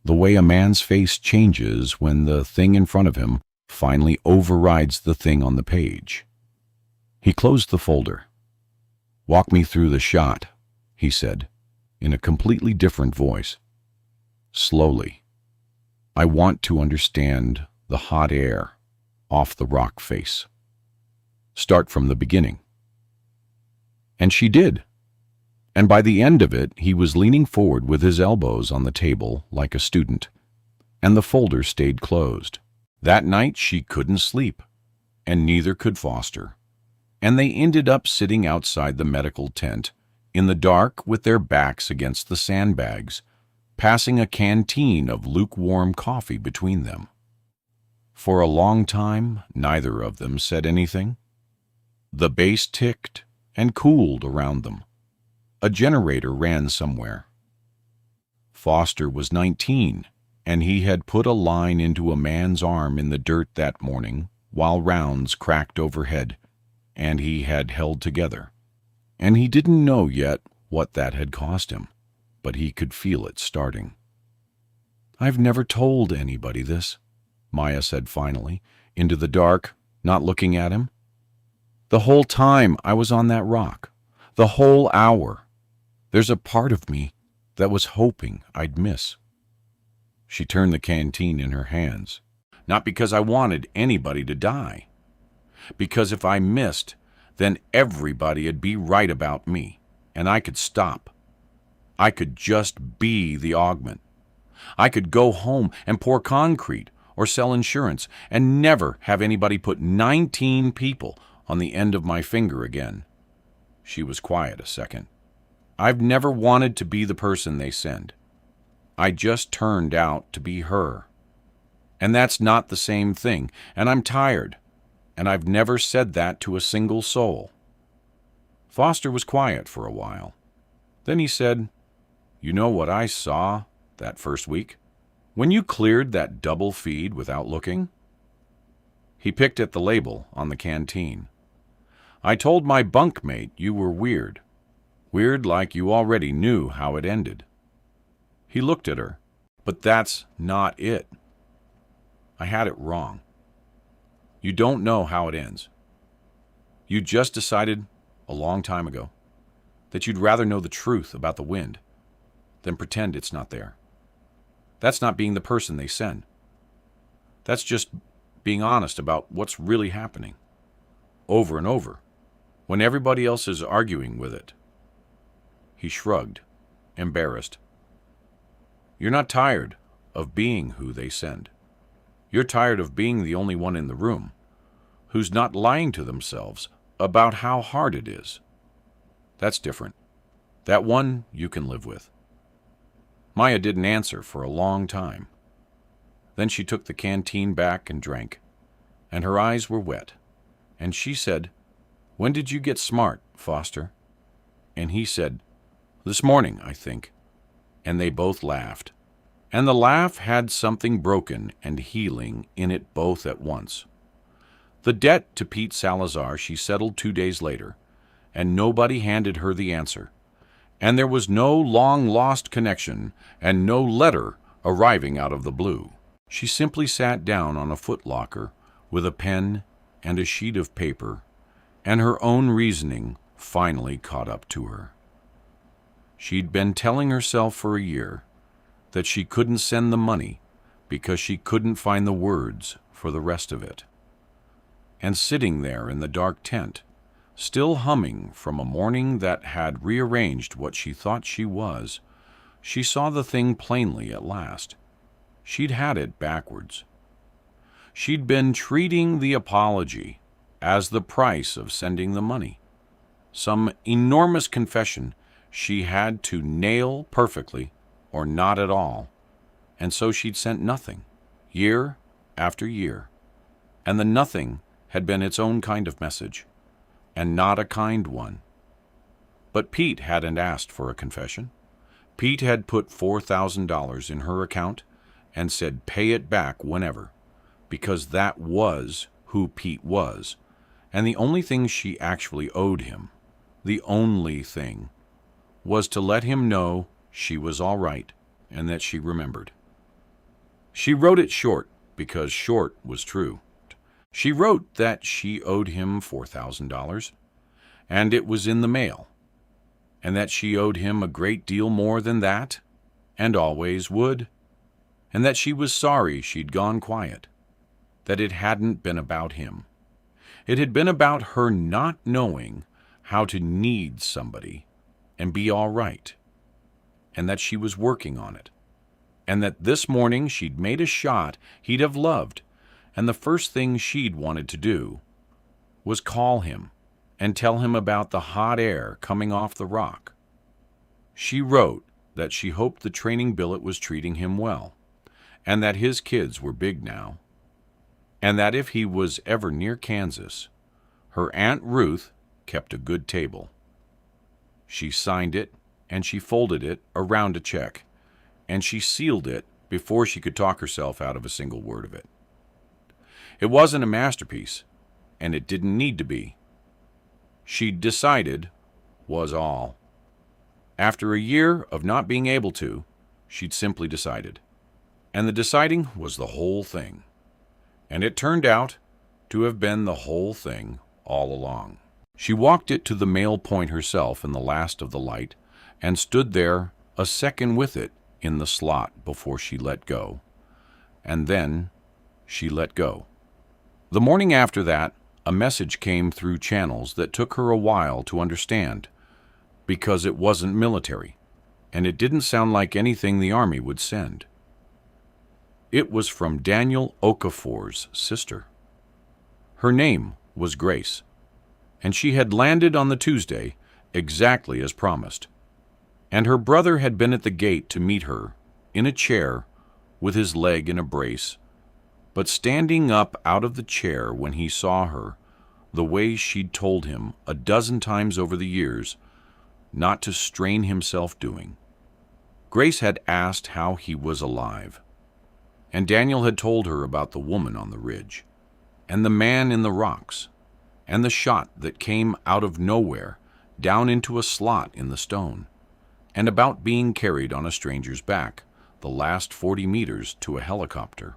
Speaker 1: the way a man's face changes when the thing in front of him finally overrides the thing on the page. He closed the folder. "Walk me through the shot," he said, in a completely different voice. "Slowly. I want to understand the hot air off the rock face. Start from the beginning." And she did. And by the end of it, he was leaning forward with his elbows on the table like a student, and the folder stayed closed. That night she couldn't sleep, and neither could Foster, and they ended up sitting outside the medical tent in the dark with their backs against the sandbags, passing a canteen of lukewarm coffee between them. For a long time, neither of them said anything. The base ticked and cooled around them. A generator ran somewhere. Foster was 19, and he had put a line into a man's arm in the dirt that morning while rounds cracked overhead, and he had held together. And he didn't know yet what that had cost him, but he could feel it starting. "I've never told anybody this," Maya said finally, into the dark, not looking at him. "The whole time I was on that rock, the whole hour, there's a part of me that was hoping I'd miss." She turned the canteen in her hands. "Not because I wanted anybody to die. Because if I missed, then everybody'd be right about me, and I could stop. I could just be the augment. I could go home and pour concrete or sell insurance and never have anybody put 19 people on the end of my finger again." She was quiet a second. "I've never wanted to be the person they send. I just turned out to be her. And that's not the same thing, and I'm tired, and I've never said that to a single soul." Foster was quiet for a while. Then he said, "You know what I saw that first week? When you cleared that double feed without looking?" He picked at the label on the canteen. "I told my bunkmate you were weird. Weird like you already knew how it ended." He looked at her. "But that's not it. I had it wrong. You don't know how it ends. You just decided a long time ago that you'd rather know the truth about the wind than pretend it's not there. That's not being the person they send. That's just being honest about what's really happening, over and over, when everybody else is arguing with it." He shrugged, embarrassed. "You're not tired of being who they send. You're tired of being the only one in the room who's not lying to themselves about how hard it is. That's different. That one you can live with." Maya didn't answer for a long time. Then she took the canteen back and drank, and her eyes were wet. And she said, "When did you get smart, Foster?" And he said, "This morning, I think." And they both laughed. And the laugh had something broken and healing in it both at once. The debt to Pete Salazar she settled 2 days later, and nobody handed her the answer. And there was no long-lost connection and no letter arriving out of the blue. She simply sat down on a footlocker with a pen and a sheet of paper, and her own reasoning finally caught up to her. She'd been telling herself for a year that she couldn't send the money because she couldn't find the words for the rest of it. And sitting there in the dark tent, still humming from a morning that had rearranged what she thought she was, she saw the thing plainly at last. She'd had it backwards. She'd been treating the apology as the price of sending the money, some enormous confession she had to nail perfectly or not at all, and so she'd sent nothing, year after year, and the nothing had been its own kind of message, and not a kind one. But Pete hadn't asked for a confession. Pete had put $4,000 in her account and said pay it back whenever, because that was who Pete was, and the only thing she actually owed him, the only thing, was to let him know she was all right and that she remembered. She wrote it short because short was true. She wrote that she owed him $4,000, and it was in the mail, and that she owed him a great deal more than that, and always would, and that she was sorry she'd gone quiet, that it hadn't been about him. It had been about her not knowing how to need somebody and be all right, and that she was working on it, and that this morning she'd made a shot he'd have loved, and the first thing she'd wanted to do was call him and tell him about the hot air coming off the rock. She wrote that she hoped the training billet was treating him well, and that his kids were big now, and that if he was ever near Kansas, her Aunt Ruth kept a good table. She signed it, and she folded it around a check, and she sealed it before she could talk herself out of a single word of it. It wasn't a masterpiece, and it didn't need to be. She'd decided was all. After a year of not being able to, she'd simply decided. And the deciding was the whole thing. And it turned out to have been the whole thing all along. She walked it to the mail point herself in the last of the light, and stood there a second with it in the slot before she let go. And then she let go. The morning after that, a message came through channels that took her a while to understand, because it wasn't military, and it didn't sound like anything the Army would send. It was from Daniel Okafor's sister. Her name was Grace, and she had landed on the Tuesday exactly as promised, and her brother had been at the gate to meet her, in a chair, with his leg in a brace, but standing up out of the chair when he saw her, the way she'd told him a dozen times over the years not to strain himself doing. Grace had asked how he was alive, and Daniel had told her about the woman on the ridge, and the man in the rocks, and the shot that came out of nowhere down into a slot in the stone, and about being carried on a stranger's back the last 40 meters to a helicopter.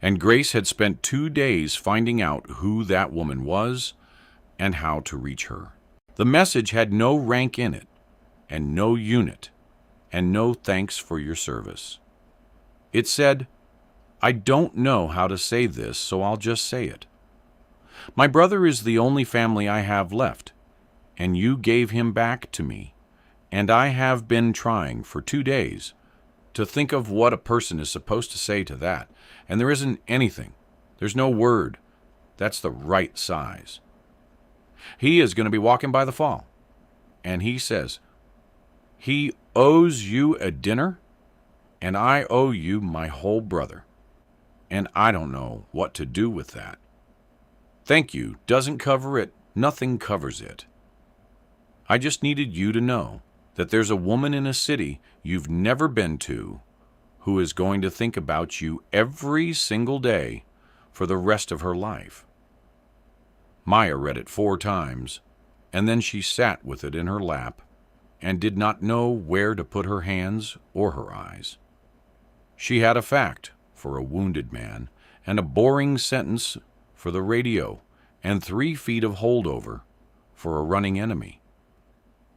Speaker 1: And Grace had spent 2 days finding out who that woman was and how to reach her. The message had no rank in it, and no unit, and no thanks for your service. It said, "I don't know how to say this, so I'll just say it. My brother is the only family I have left, and you gave him back to me, and I have been trying for 2 days to think of what a person is supposed to say to that, and there isn't anything. There's no word that's the right size. He is going to be walking by the fall, and he says, he owes you a dinner, and I owe you my whole brother, and I don't know what to do with that. Thank you doesn't cover it, nothing covers it. I just needed you to know that there's a woman in a city you've never been to who is going to think about you every single day for the rest of her life." Maya read it 4 times, and then she sat with it in her lap and did not know where to put her hands or her eyes. She had a fact for a wounded man, and a boring sentence for the radio, and 3 feet of holdover for a running enemy.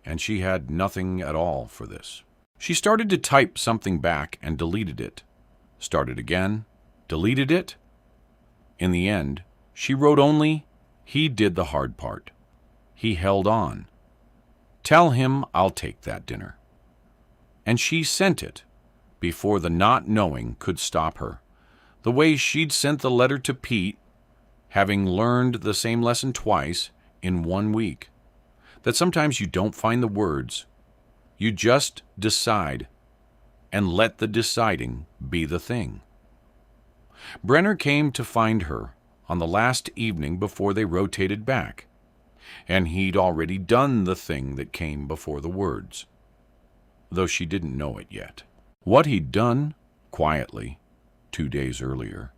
Speaker 1: And she had nothing at all for this. She started to type something back and deleted it. Started again, deleted it. In the end, she wrote only, "He did the hard part. He held on. Tell him I'll take that dinner." And she sent it before the not knowing could stop her, the way she'd sent the letter to Pete, having learned the same lesson twice in 1 week. That sometimes you don't find the words, you just decide and let the deciding be the thing. Brenner came to find her on the last evening before they rotated back, and he'd already done the thing that came before the words, though she didn't know it yet. What he'd done, quietly, 2 days earlier,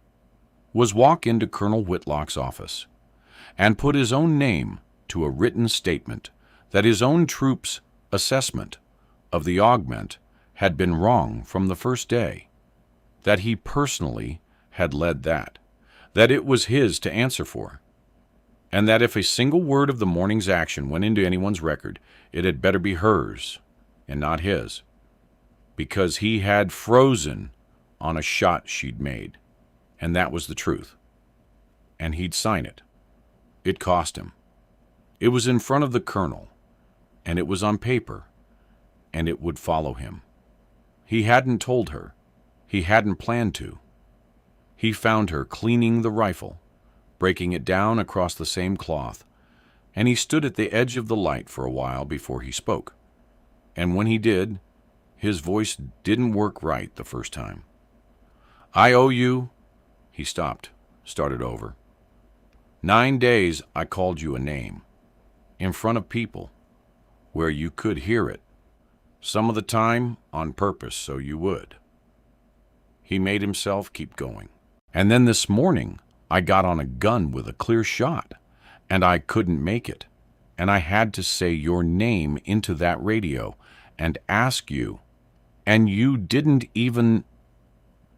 Speaker 1: was walk into Colonel Whitlock's office and put his own name to a written statement that his own troop's assessment of the augment had been wrong from the first day, that he personally had led that it was his to answer for, and that if a single word of the morning's action went into anyone's record, it had better be hers and not his, because he had frozen on a shot she'd made, and that was the truth. And he'd sign it. It cost him. It was in front of the colonel, and it was on paper, and it would follow him. He hadn't told her. He hadn't planned to. He found her cleaning the rifle, breaking it down across the same cloth, and he stood at the edge of the light for a while before he spoke. And when he did, his voice didn't work right the first time. "I owe you," he stopped, started over. "9 days I called you a name, in front of people, where you could hear it, some of the time on purpose so you would." He made himself keep going. "And then this morning I got on a gun with a clear shot, and I couldn't make it, and I had to say your name into that radio and ask you, and you didn't even—"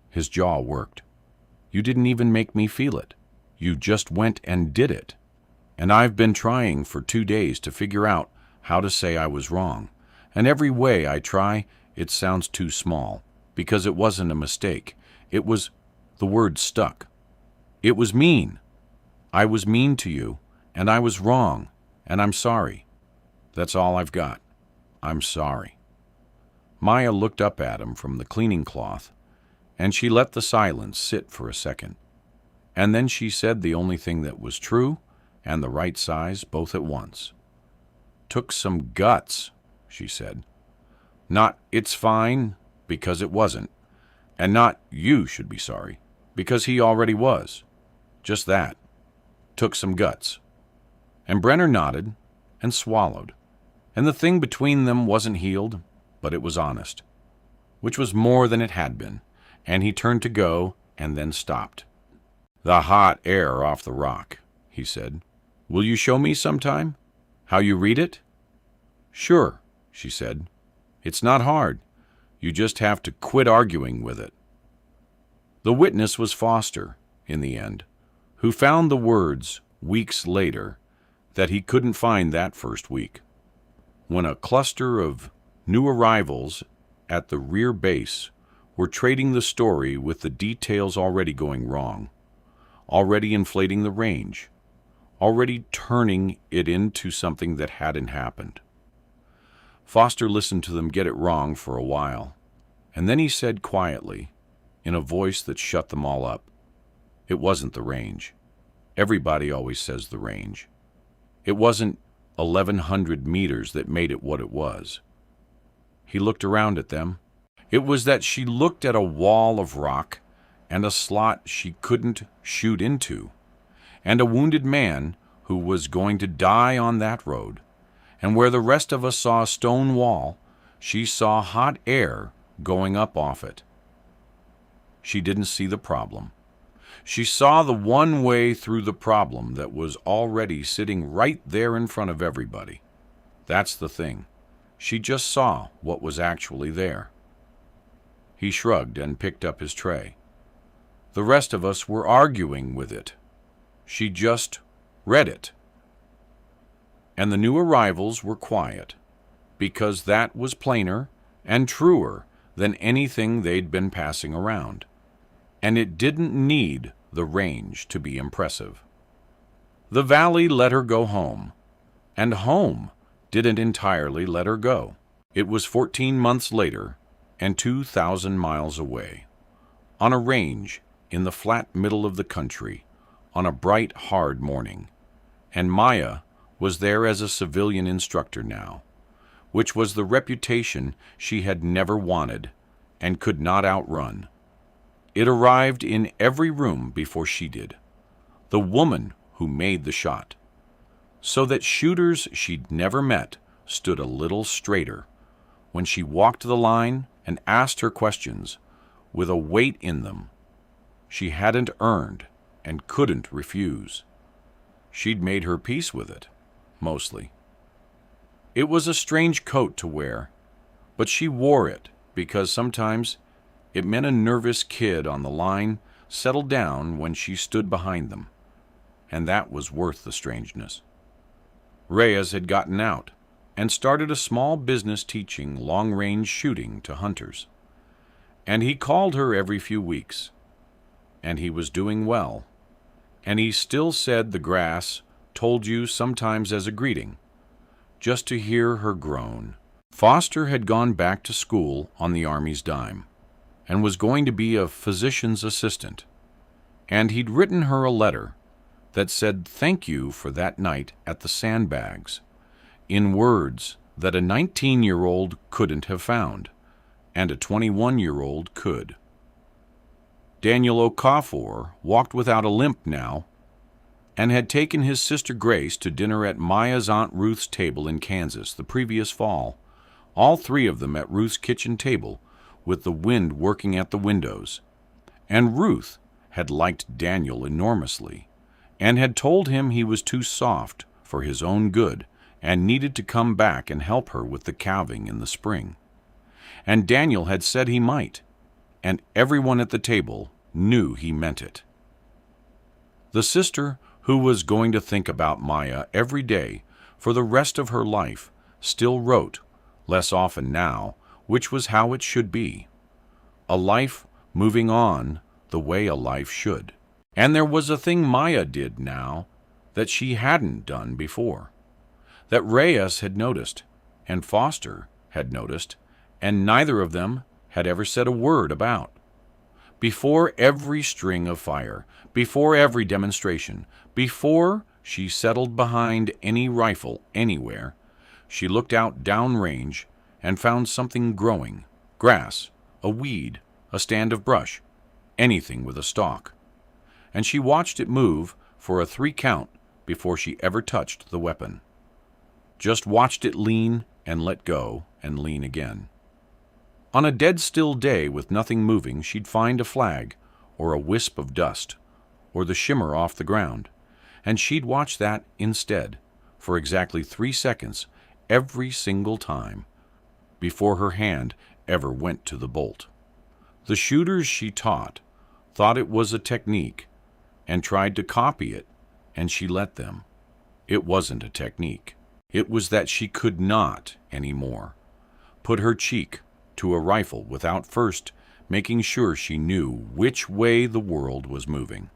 Speaker 1: His jaw worked. "You didn't even make me feel it. You just went and did it. And I've been trying for 2 days to figure out how to say I was wrong, and every way I try, it sounds too small, because it wasn't a mistake. It was— the word stuck. It was mean. I was mean to you, and I was wrong, and I'm sorry. That's all I've got. I'm sorry." Maya looked up at him from the cleaning cloth, and she let the silence sit for a second. And then she said the only thing that was true and the right size both at once. "Took some guts," she said. "Not 'it's fine,' because it wasn't, and not 'you should be sorry.' because he already was. Just that. Took some guts. And Brenner nodded and swallowed. And the thing between them wasn't healed, but it was honest, which was more than it had been, and he turned to go and then stopped. "The hot air off the rock," he said. "Will you show me sometime? How you read it?" "Sure," she said. "It's not hard. You just have to quit arguing with it." The witness was Foster, in the end, who found the words, weeks later, that he couldn't find that first week, when a cluster of new arrivals at the rear base were trading the story with the details already going wrong, already inflating the range, already turning it into something that hadn't happened. Foster listened to them get it wrong for a while, and then he said quietly, in a voice that shut them all up, "It wasn't the range. Everybody always says the range. It wasn't 1,100 meters that made it what it was." He looked around at them. It was that she looked at a wall of rock and a slot she couldn't shoot into, and a wounded man who was going to die on that road, and where the rest of us saw a stone wall, she saw hot air going up off it. She didn't see the problem. She saw the one way through the problem that was already sitting right there in front of everybody. That's the thing. She just saw what was actually there. He shrugged and picked up his tray. The rest of us were arguing with it. She just read it. And the new arrivals were quiet, because that was plainer and truer than anything they'd been passing around. And it didn't need the range to be impressive. The valley let her go home, and home didn't entirely let her go. It was 14 months later and 2,000 miles away, on a range in the flat middle of the country, on a bright, hard morning, and Maya was there as a civilian instructor now, which was the reputation she had never wanted and could not outrun. It arrived in every room before she did, the woman who made the shot, so that shooters she'd never met stood a little straighter when she walked the line and asked her questions with a weight in them she hadn't earned and couldn't refuse. She'd made her peace with it, mostly. It was a strange coat to wear, but she wore it because sometimes it meant a nervous kid on the line settled down when she stood behind them, and that was worth the strangeness. Reyes had gotten out and started a small business teaching long-range shooting to hunters, and he called her every few weeks, and he was doing well, and he still said the grass told you sometimes as a greeting, just to hear her groan. Foster had gone back to school on the Army's dime, and was going to be a physician's assistant, and he'd written her a letter that said thank you for that night at the sandbags, in words that a 19-year-old couldn't have found, and a 21-year-old could. Daniel Okafor walked without a limp now, and had taken his sister Grace to dinner at Maya's Aunt Ruth's table in Kansas the previous fall, all three of them at Ruth's kitchen table, with the wind working at the windows. And Ruth had liked Daniel enormously, and had told him he was too soft for his own good and needed to come back and help her with the calving in the spring. And Daniel had said he might, and everyone at the table knew he meant it. The sister, who was going to think about Maya every day for the rest of her life, still wrote, less often now, which was how it should be. A life moving on the way a life should. And there was a thing Maya did now that she hadn't done before, that Reyes had noticed, and Foster had noticed, and neither of them had ever said a word about. Before every string of fire, before every demonstration, before she settled behind any rifle anywhere, she looked out downrange and found something growing, grass, a weed, a stand of brush, anything with a stalk, and she watched it move for a 3 count before she ever touched the weapon. Just watched it lean and let go and lean again. On a dead still day with nothing moving, she'd find a flag or a wisp of dust or the shimmer off the ground, and she'd watch that instead for exactly 3 seconds every single time before her hand ever went to the bolt. The shooters she taught thought it was a technique and tried to copy it, and she let them. It wasn't a technique. It was that she could not anymore put her cheek to a rifle without first making sure she knew which way the world was moving.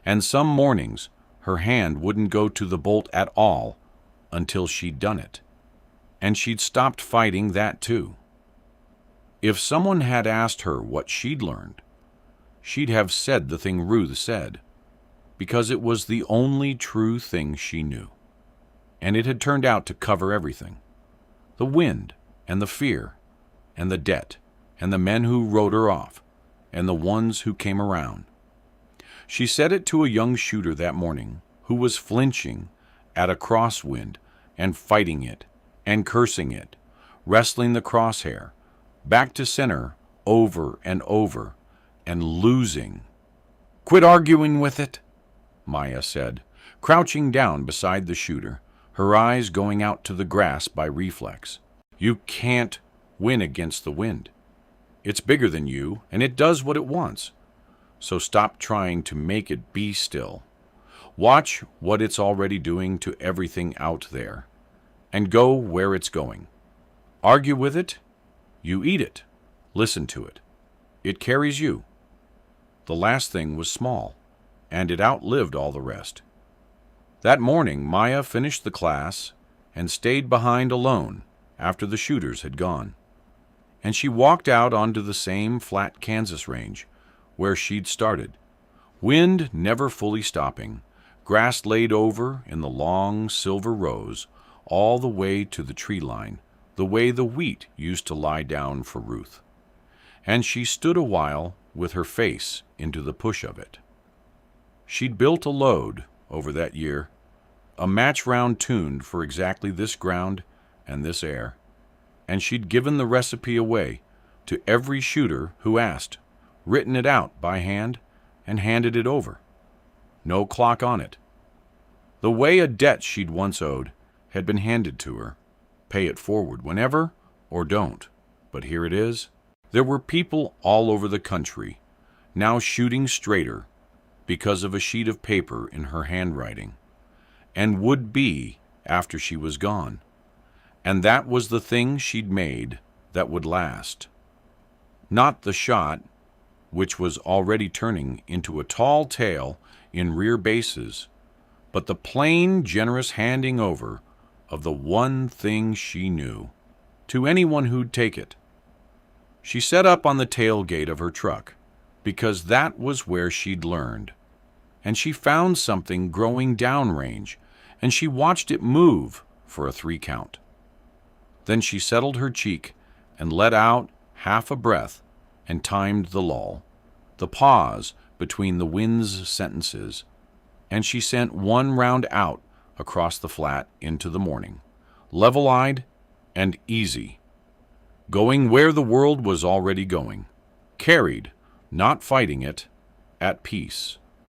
Speaker 1: And some mornings her hand wouldn't go to the bolt at all until she'd done it, and she'd stopped fighting that too. If someone had asked her what she'd learned, she'd have said the thing Ruth said, because it was the only true thing she knew. And it had turned out to cover everything: the wind and the fear and the debt and the men who rode her off and the ones who came around. She said it to a young shooter that morning who was flinching at a crosswind and fighting it and cursing it, wrestling the crosshair back to center over and over and losing. "Quit arguing with it," Maya said, crouching down beside the shooter, her eyes going out to the grass by reflex. "You can't win against the wind. It's bigger than you, and it does what it wants. So stop trying to make it be still. Watch what it's already doing to everything out there, and go where it's going. Argue with it, you eat it. Listen to it. It carries you." The last thing was small, and it outlived all the rest. That morning, Maya finished the class and stayed behind alone after the shooters had gone. And she walked out onto the same flat Kansas range where she'd started, wind never fully stopping, grass laid over in the long silver rows all the way to the tree line, the way the wheat used to lie down for Ruth. And she stood a while with her face into the push of it. She'd built a load over that year, a match round tuned for exactly this ground and this air, and she'd given the recipe away to every shooter who asked, written it out by hand and handed it over. No clock on it. The way a debt she'd once owed had been handed to her. Pay it forward whenever or don't. But here it is. There were people all over the country now shooting straighter because of a sheet of paper in her handwriting, and would be after she was gone. And that was the thing she'd made that would last. Not the shot, which was already turning into a tall tale in rear bases, but the plain, generous handing over of the one thing she knew to anyone who'd take it. She set up on the tailgate of her truck because that was where she'd learned, and she found something growing downrange, and she watched it move for a 3 count. Then she settled her cheek and let out half a breath and timed the lull, the pause between the wind's sentences, and she sent one round out across the flat into the morning, level-eyed and easy, going where the world was already going, carried, not fighting it, at peace.